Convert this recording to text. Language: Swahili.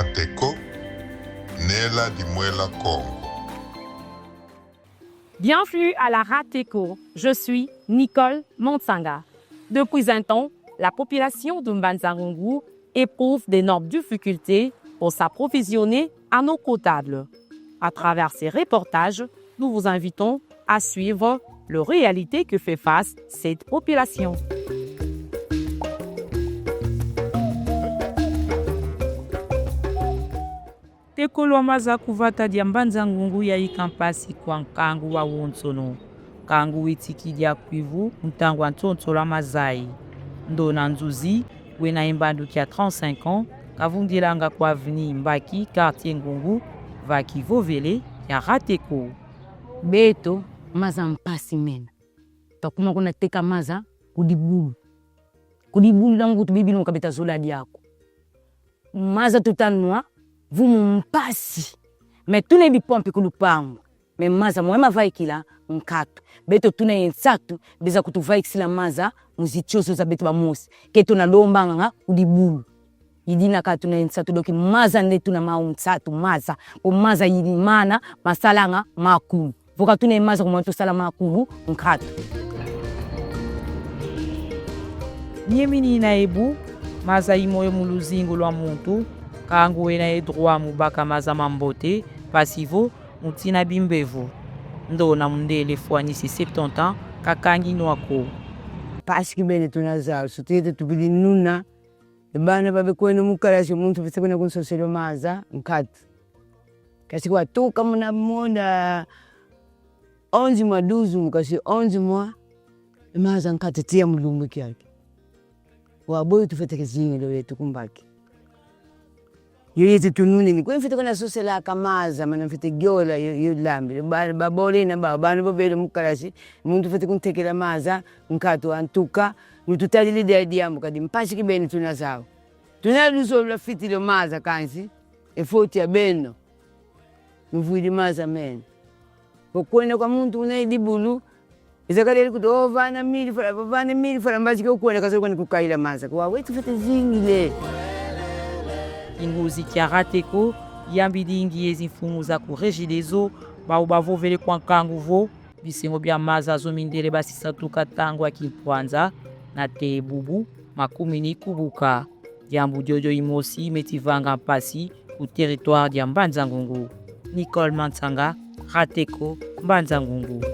Rateko, Nela Dimwela Congo. Bienvenue à la Rateco. Je suis Nicole Montsanga. Depuis un temps, la population de Mbanza-Ngungu éprouve d'énormes difficultés pour s'approvisionner en eau potable. À travers ces reportages, nous vous invitons à suivre la réalité que fait face cette population. Tekolo maza kuvata dia Mbanza-Ngungu ya ikampasi kwa nkangu wa wonsono. Kangu itiki dia kwivu mtangu antonto la mazai. Ndo na nzuzi, wena imbandu kia 35 ans, kavundilanga kwa aveni Mbaki, quartier Ngungu, vaki vovele ya Rateko. Beto, maza mpasi mena. Takuma kuna teka maza, kudibulu. Kudibulu langu tubibi nuka beta zola diako. Maza tutanua, vumu mpasi. Me tune bipompi kulupangu. Me maza mwema vaikila nkatu. Beto tune yensatu, beza kutuvaikisila maza, muzichoso za beto ba mosi. Keto na lomba nga, kudibulu. Yidina ka tune yensatu doki maza netu na maunsatu maza. O maza yidimana, masala nga, makulu. Voka tune maza kumantu sala makulu, nkatu. Nyemini na ebu, maza imoyo muluzingu lwa muntu, kangu wena edroa mubaka maza mambote, pasivo, mutina bimbevu. Ndo na mundele fuanisi 70 ans, kakangi nwako. Paski bene tunazao, sutete tubili nuna, bana babe kwenu mukarasi muntu vise kwena kunsoselo maza, nkatu. Kasi kwa tuka muna mwona 11 mwa 12 mukasi 11 mwa, maza nkatu tia mulumu kiaki. Waboyu tufete kizingi lo yetu kumbaki. Yoyete tunune ni kwenye fete kuna sosela kamaza, mana fete gyola yolambi. Babole na bana babele mukarasi, muntu fete kuntekela maza, nkatu antuka, nututali lide diamu kadi mpashi kibeni tunazao. Tunaluso la fiti lo maza kansi, efoti ya beno. Nuvuidi maza meni. Kukwene kwa muntu unaidibulu, izakadeli kuto vana mili fara mbazi kukwene kasoro kwene kukaila maza. Kwa wetu fete zingile. Inguzi kia Rateko, yambidi ingiezi mfumu za kurejidezo, baubavovele kwa nkangu vo, bisengo bia maza zomindele basi satuka tangu wa kimpwanza, na te bubu, makumini kubuka. Diambu jojo imosi metivanga mpasi, ku territoire dia Mbanza-Ngungu. Nicole Montsanga, Rateko, Mbanza-Ngungu.